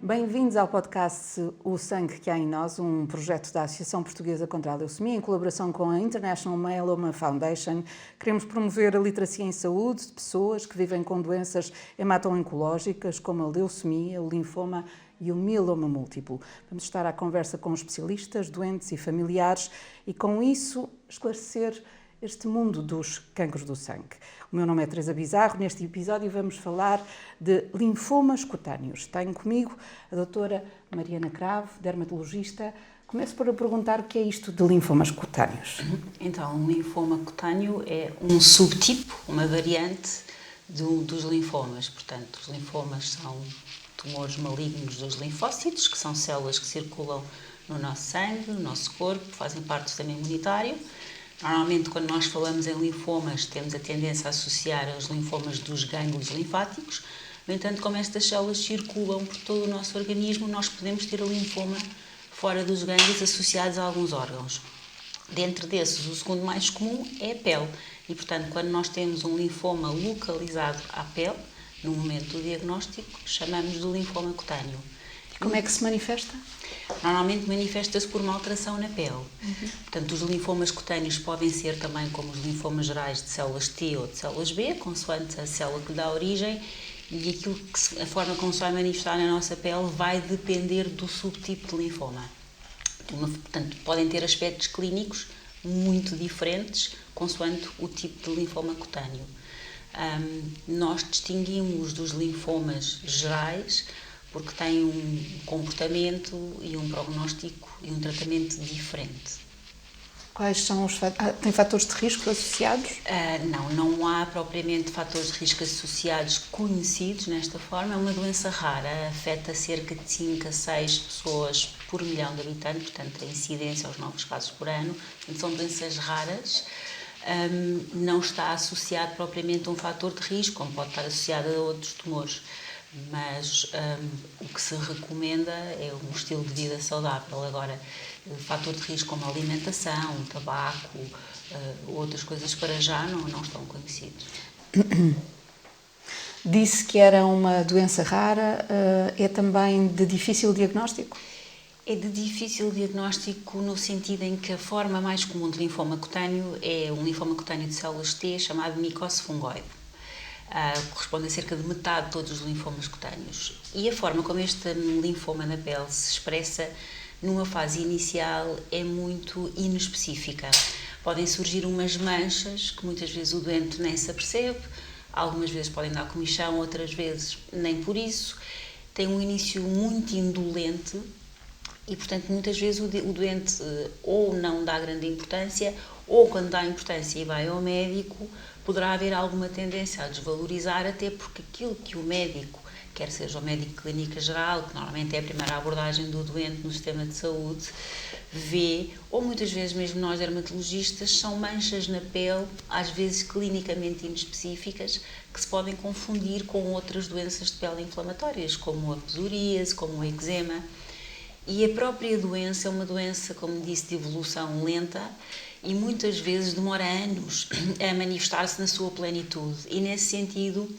Bem-vindos ao podcast O Sangue que há em Nós, um projeto da Associação Portuguesa contra a Leucemia, em colaboração com a International Myeloma Foundation. Queremos promover a literacia em saúde de pessoas que vivem com doenças hemato-oncológicas, como a leucemia, o linfoma e o mieloma múltiplo. Vamos estar à conversa com especialistas, doentes e familiares e, com isso, esclarecer este mundo dos cancros do sangue. O meu nome é Teresa Bizarro. Neste episódio vamos falar de linfomas cutâneos. Tenho comigo a doutora Mariana Cravo, dermatologista. Começo por perguntar o que é isto de linfomas cutâneos. Então, um linfoma cutâneo é um subtipo, uma variante dos linfomas. Portanto, os linfomas são tumores malignos dos linfócitos, que são células que circulam no nosso sangue, no nosso corpo, fazem parte do sistema imunitário. Normalmente, quando nós falamos em linfomas, temos a tendência a associar aos linfomas dos gânglios linfáticos. No entanto, como estas células circulam por todo o nosso organismo, nós podemos ter o linfoma fora dos gânglios associados a alguns órgãos. Dentre desses, o segundo mais comum é a pele. E, portanto, quando nós temos um linfoma localizado à pele, no momento do diagnóstico, chamamos de linfoma cutâneo. Como é que se manifesta? Normalmente manifesta-se por uma alteração na pele. Portanto, os linfomas cutâneos podem ser também como os linfomas gerais de células T ou de células B, consoante a célula que lhe dá origem, e a forma como se vai manifestar na nossa pele vai depender do subtipo de linfoma. Portanto, podem ter aspectos clínicos muito diferentes, consoante o tipo de linfoma cutâneo. Nós distinguimos dos linfomas gerais porque têm um comportamento e um prognóstico e um tratamento diferente. Quais são os fatores? Tem fatores de risco associados? Não há propriamente fatores de risco associados conhecidos nesta forma. É uma doença rara, afeta cerca de 5 a 6 pessoas por milhão de habitantes, portanto, a incidência aos novos casos por ano. Portanto, são doenças raras. Não está associado propriamente a um fator de risco, como pode estar associado a outros tumores. Mas o que se recomenda é um estilo de vida saudável. Agora, fator de risco como alimentação, tabaco, outras coisas para já não estão conhecidos. Disse que era uma doença rara, é também de difícil diagnóstico? É de difícil diagnóstico no sentido em que a forma mais comum de linfoma cutâneo é um linfoma cutâneo de células T chamado micose fungoide. Corresponde a cerca de metade de todos os linfomas cutâneos. E a forma como este linfoma na pele se expressa numa fase inicial é muito inespecífica. Podem surgir umas manchas que muitas vezes o doente nem se apercebe, algumas vezes podem dar comichão, outras vezes nem por isso. Tem um início muito indolente e, portanto, muitas vezes o doente ou não dá grande importância ou, quando dá importância e vai ao médico, poderá haver alguma tendência a desvalorizar, até porque aquilo que o médico, quer seja o médico de clínica geral, que normalmente é a primeira abordagem do doente no sistema de saúde, vê, ou muitas vezes mesmo nós dermatologistas, são manchas na pele, às vezes clinicamente inespecíficas, que se podem confundir com outras doenças de pele inflamatórias, como a psoríase, como o eczema. E a própria doença é uma doença, como disse, de evolução lenta, e muitas vezes demora anos a manifestar-se na sua plenitude. E, nesse sentido,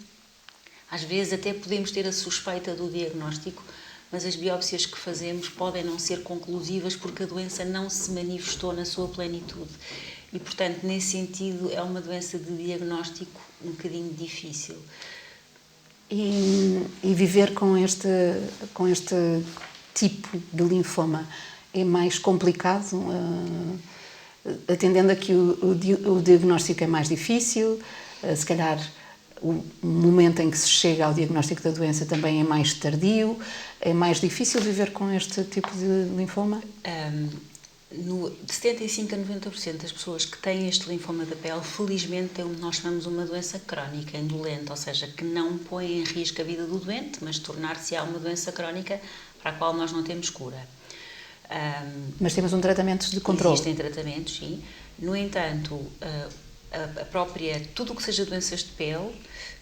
às vezes até podemos ter a suspeita do diagnóstico, mas as biópsias que fazemos podem não ser conclusivas porque a doença não se manifestou na sua plenitude. E, portanto, nesse sentido, é uma doença de diagnóstico um bocadinho difícil. E viver com este tipo de linfoma é mais complicado? Atendendo a que o diagnóstico é mais difícil, se calhar o momento em que se chega ao diagnóstico da doença também é mais tardio, é mais difícil viver com este tipo de linfoma? De 75% a 90% das pessoas que têm este linfoma da pele, felizmente têm o que nós chamamos uma doença crónica, indolente, ou seja, que não põe em risco a vida do doente, mas tornar-se-á uma doença crónica para a qual nós não temos cura. Mas temos um tratamento de controle? Existem tratamentos, sim. No entanto, tudo o que seja doenças de pele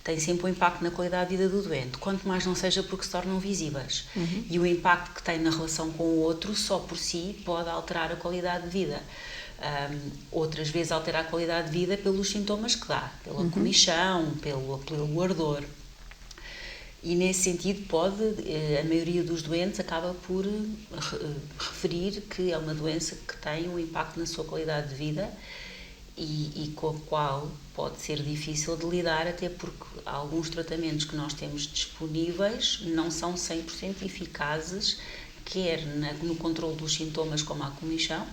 tem sempre um impacto na qualidade de vida do doente, quanto mais não seja porque se tornam visíveis. E o impacto que tem na relação com o outro, só por si, pode alterar a qualidade de vida. Outras vezes altera a qualidade de vida pelos sintomas que dá, pela comichão, pelo ardor. E nesse sentido a maioria dos doentes acaba por referir que é uma doença que tem um impacto na sua qualidade de vida e com a qual pode ser difícil de lidar, até porque alguns tratamentos que nós temos disponíveis não são 100% eficazes, quer no controle dos sintomas como a comichão,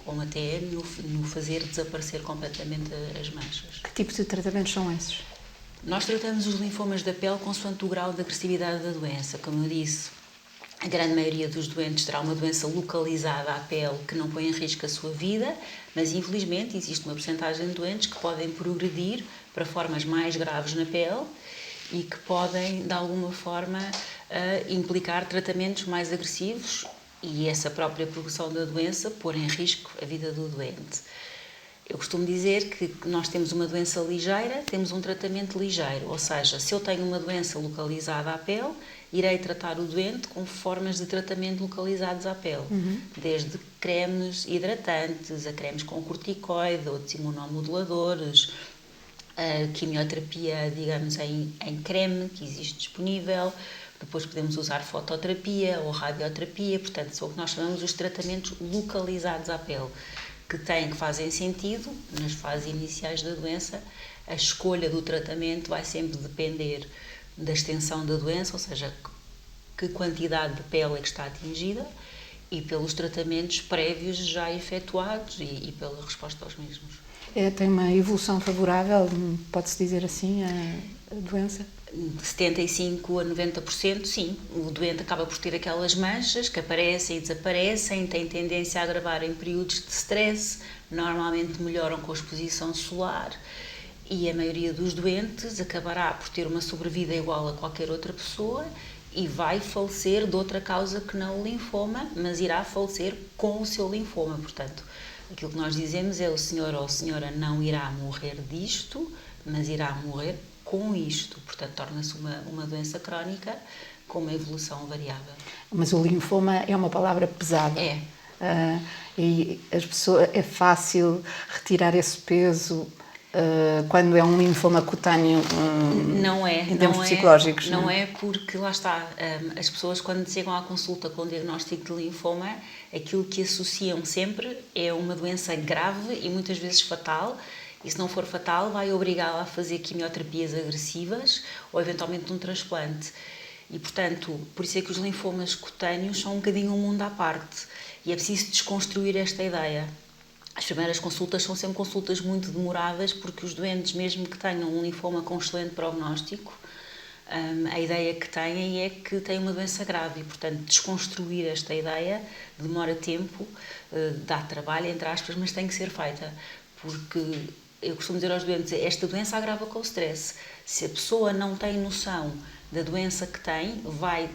como até no fazer desaparecer completamente as manchas. Que tipo de tratamentos são esses? Nós tratamos os linfomas da pele consoante o grau de agressividade da doença. Como eu disse, a grande maioria dos doentes terá uma doença localizada à pele que não põe em risco a sua vida, mas infelizmente existe uma porcentagem de doentes que podem progredir para formas mais graves na pele e que podem, de alguma forma, implicar tratamentos mais agressivos e essa própria progressão da doença pôr em risco a vida do doente. Eu costumo dizer que nós temos uma doença ligeira, temos um tratamento ligeiro, ou seja, se eu tenho uma doença localizada à pele, irei tratar o doente com formas de tratamento localizados à pele, desde cremes hidratantes, a cremes com corticoide, outros imunomoduladores, a quimioterapia, digamos, em creme, que existe disponível, depois podemos usar fototerapia ou radioterapia, portanto, são o que nós chamamos os tratamentos localizados à pele, que fazem sentido nas fases iniciais da doença. A escolha do tratamento vai sempre depender da extensão da doença, ou seja, que quantidade de pele é que está atingida e pelos tratamentos prévios já efetuados e pela resposta aos mesmos. Tem uma evolução favorável, pode-se dizer assim, a doença? De 75% a 90%, sim. O doente acaba por ter aquelas manchas que aparecem e desaparecem, tem tendência a agravar em períodos de stress, normalmente melhoram com a exposição solar e a maioria dos doentes acabará por ter uma sobrevida igual a qualquer outra pessoa e vai falecer de outra causa que não o linfoma, mas irá falecer com o seu linfoma. Portanto, aquilo que nós dizemos é o senhor ou a senhora não irá morrer disto, mas irá morrer com isto. Portanto, torna-se uma doença crónica com uma evolução variável. Mas o linfoma é uma palavra pesada. É. E as pessoas, é fácil retirar esse peso quando é um linfoma cutâneo não é, em termos psicológicos? Não é porque, lá está, as pessoas quando chegam à consulta com o diagnóstico de linfoma, aquilo que associam sempre é uma doença grave e muitas vezes fatal. E se não for fatal, vai obrigá-la a fazer quimioterapias agressivas ou eventualmente um transplante. E, portanto, por isso é que os linfomas cutâneos são um bocadinho um mundo à parte. E é preciso desconstruir esta ideia. As primeiras consultas são sempre consultas muito demoradas porque os doentes, mesmo que tenham um linfoma com excelente prognóstico, a ideia que têm é que têm uma doença grave e, portanto, desconstruir esta ideia demora tempo, dá trabalho, entre aspas, mas tem que ser feita. Porque eu costumo dizer aos doentes, esta doença agrava com o stress. Se a pessoa não tem noção da doença que tem, vai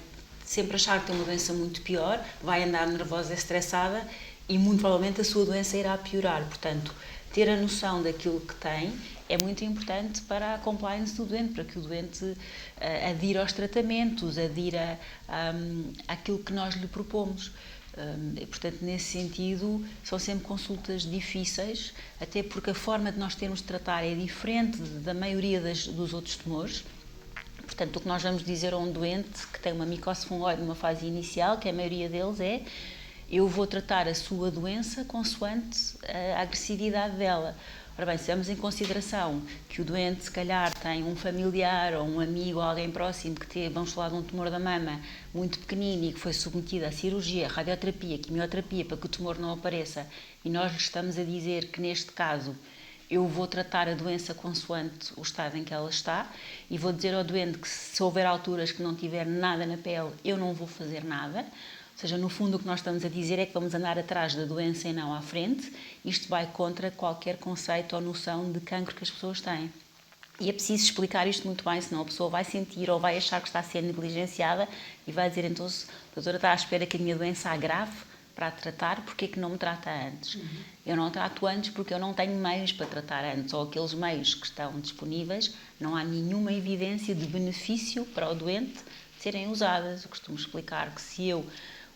sempre achar que tem uma doença muito pior, vai andar nervosa e estressada e muito provavelmente a sua doença irá piorar. Portanto, ter a noção daquilo que tem é muito importante para a compliance do doente, para que o doente adira aos tratamentos, adira àquilo que nós lhe propomos. E, portanto, nesse sentido, são sempre consultas difíceis, até porque a forma de nós termos de tratar é diferente da maioria dos outros tumores. Portanto, o que nós vamos dizer a um doente que tem uma micose fungoide numa fase inicial, que a maioria deles é: eu vou tratar a sua doença consoante a agressividade dela. Ora bem, se damos em consideração que o doente, se calhar, tem um familiar ou um amigo ou alguém próximo que teve, vamos falar de um tumor da mama muito pequenino e que foi submetido à cirurgia, radioterapia, quimioterapia para que o tumor não apareça, e nós lhe estamos a dizer que, neste caso, eu vou tratar a doença consoante o estado em que ela está e vou dizer ao doente que, se houver alturas que não tiver nada na pele, eu não vou fazer nada. Ou seja, no fundo o que nós estamos a dizer é que vamos andar atrás da doença e não à frente. Isto vai contra qualquer conceito ou noção de cancro que as pessoas têm. E é preciso explicar isto muito bem, senão a pessoa vai sentir ou vai achar que está a ser negligenciada e vai dizer: então, a doutora está à espera que a minha doença agrave para a tratar, porque é que não me trata antes? Eu não trato antes porque eu não tenho meios para tratar antes, ou aqueles meios que estão disponíveis, não há nenhuma evidência de benefício para o doente serem usadas. Eu costumo explicar que se eu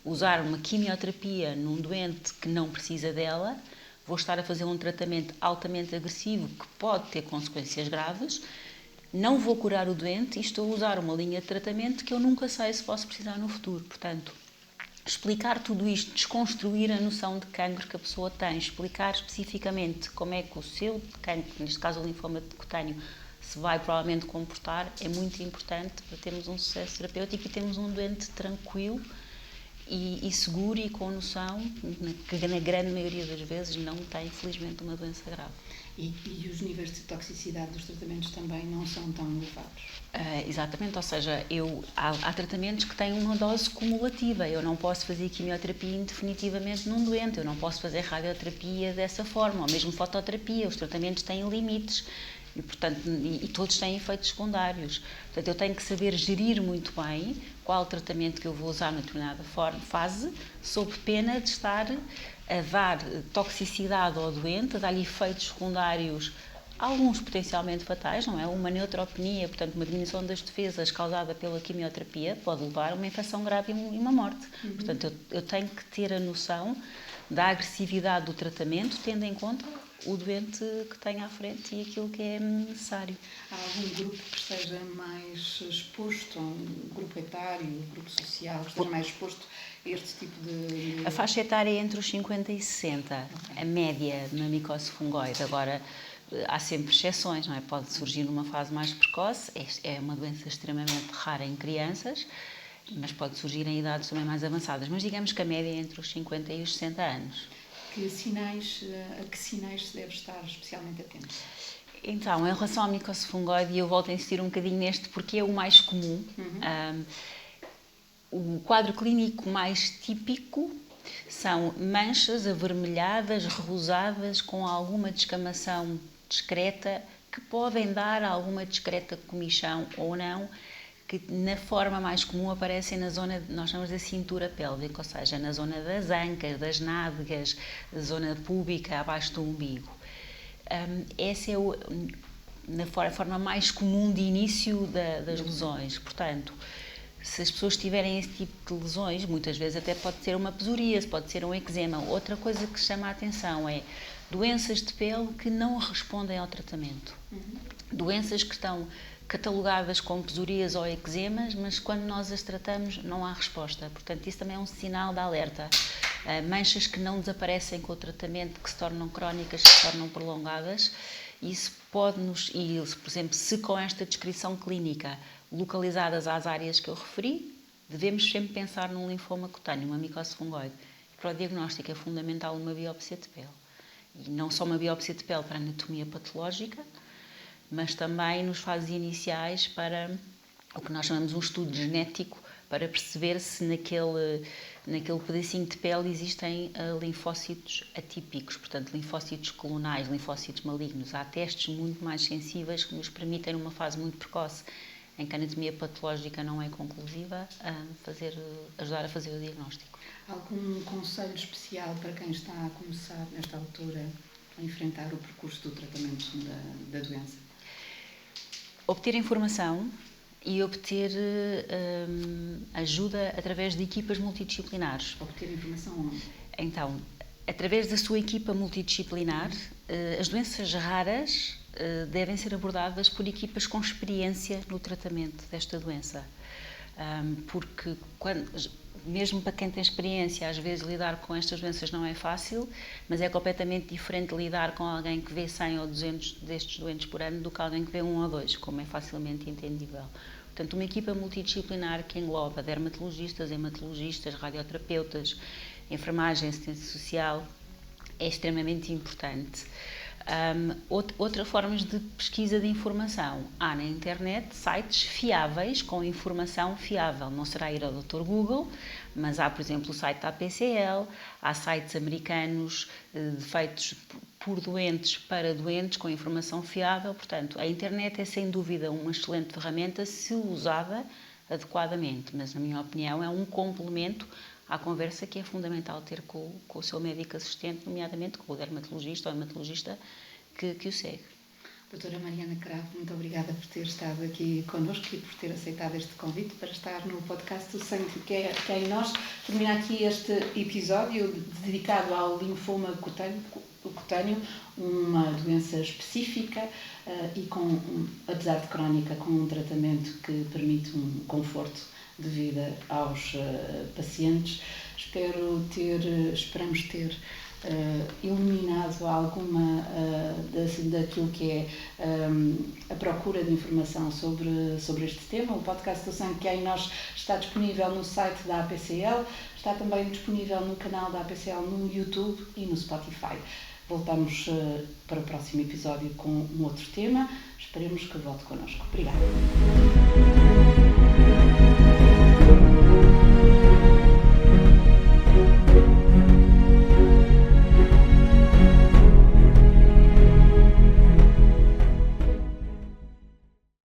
usar uma quimioterapia num doente que não precisa dela, vou estar a fazer um tratamento altamente agressivo que pode ter consequências graves, não vou curar o doente e estou a usar uma linha de tratamento que eu nunca sei se posso precisar no futuro. Portanto, explicar tudo isto, desconstruir a noção de cancro que a pessoa tem, explicar especificamente como é que o seu cancro, neste caso o linfoma cutâneo, se vai provavelmente comportar, é muito importante para termos um sucesso terapêutico e termos um doente tranquilo e seguro e com noção, que na grande maioria das vezes não tem, infelizmente, uma doença grave. E os níveis de toxicidade dos tratamentos também não são tão elevados? Exatamente, ou seja, há tratamentos que têm uma dose cumulativa. Eu não posso fazer quimioterapia indefinitivamente num doente, eu não posso fazer radioterapia dessa forma, ou mesmo fototerapia. Os tratamentos têm limites e, portanto, e todos têm efeitos secundários. Portanto, eu tenho que saber gerir muito bem qual tratamento que eu vou usar na determinada fase, sob pena de estar a dar toxicidade ao doente, a dar-lhe efeitos secundários, alguns potencialmente fatais, não é? Uma neutropenia, portanto, uma diminuição das defesas causada pela quimioterapia, pode levar a uma infecção grave e uma morte. Portanto, eu tenho que ter a noção da agressividade do tratamento, tendo em conta o doente que tem à frente e aquilo que é necessário. Há algum grupo que esteja mais exposto, um grupo etário, um grupo social, que esteja mais exposto a este tipo de... A faixa etária é entre os 50 e 60, a média na micose fungoide. Agora, há sempre exceções, não é? Pode surgir numa fase mais precoce, é uma doença extremamente rara em crianças, mas pode surgir em idades também mais avançadas. Mas digamos que a média é entre os 50 e os 60 anos. A que sinais se deve estar especialmente atento? Então, em relação à micose fungoide, eu volto a insistir um bocadinho neste porque é o mais comum. O quadro clínico mais típico são manchas avermelhadas, rosadas, com alguma descamação discreta, que podem dar alguma discreta comichão ou não, que na forma mais comum aparecem na zona, nós chamamos de cintura pélvica, ou seja, na zona das ancas, das nádegas, da zona púbica, abaixo do umbigo. Essa é a forma mais comum de início das lesões. Portanto, se as pessoas tiverem esse tipo de lesões, muitas vezes até pode ser uma psoríase, pode ser um eczema. Outra coisa que chama a atenção é doenças de pele que não respondem ao tratamento. Doenças que estão catalogadas como psoríase ou eczemas, mas quando nós as tratamos não há resposta. Portanto, isso também é um sinal de alerta. Manchas que não desaparecem com o tratamento, que se tornam crónicas, que se tornam prolongadas. Isso pode-nos, e por exemplo, se com esta descrição clínica localizadas às áreas que eu referi, devemos sempre pensar num linfoma cutâneo, uma micose fungoide. Para o diagnóstico é fundamental uma biópsia de pele. E não só uma biópsia de pele para a anatomia patológica, mas também nos fases iniciais para o que nós chamamos um estudo genético, para perceber se naquele pedacinho de pele existem linfócitos atípicos, portanto, linfócitos clonais, linfócitos malignos. Há testes muito mais sensíveis que nos permitem, numa fase muito precoce, em que a anatomia patológica não é conclusiva, ajudar a fazer o diagnóstico. Algum conselho especial para quem está a começar, nesta altura, a enfrentar o percurso do tratamento da doença? Obter informação e obter ajuda através de equipas multidisciplinares. Obter informação onde? Então, através da sua equipa multidisciplinar, as doenças raras devem ser abordadas por equipas com experiência no tratamento desta doença. Porque, mesmo para quem tem experiência, às vezes lidar com estas doenças não é fácil, mas é completamente diferente lidar com alguém que vê 100 ou 200 destes doentes por ano do que alguém que vê 1 ou 2, como é facilmente entendível. Portanto, uma equipa multidisciplinar que engloba dermatologistas, hematologistas, radioterapeutas, enfermagem, assistência social, é extremamente importante. Outra forma de pesquisa de informação. Há na internet sites fiáveis, com informação fiável. Não será ir ao Dr. Google, mas há, por exemplo, o site da APCL, há sites americanos feitos por doentes para doentes, com informação fiável. Portanto, a internet é sem dúvida uma excelente ferramenta se usada adequadamente, mas na minha opinião é um complemento à conversa que é fundamental ter com o seu médico assistente, nomeadamente com o dermatologista ou hematologista que o segue. Doutora Mariana Cravo, muito obrigada por ter estado aqui connosco e por ter aceitado este convite para estar no podcast do Sangue que é em Nós. Termina aqui este episódio dedicado ao linfoma cutâneo cutâneo, uma doença específica e apesar de crónica, com um tratamento que permite um conforto de vida aos pacientes. Esperamos ter eliminado alguma daquilo que é a procura de informação sobre este tema. O podcast do Sangue que há em Nós está disponível no site da APCL, está também disponível no canal da APCL no YouTube e no Spotify. Voltamos para o próximo episódio com um outro tema. Esperemos que volte connosco. Obrigada.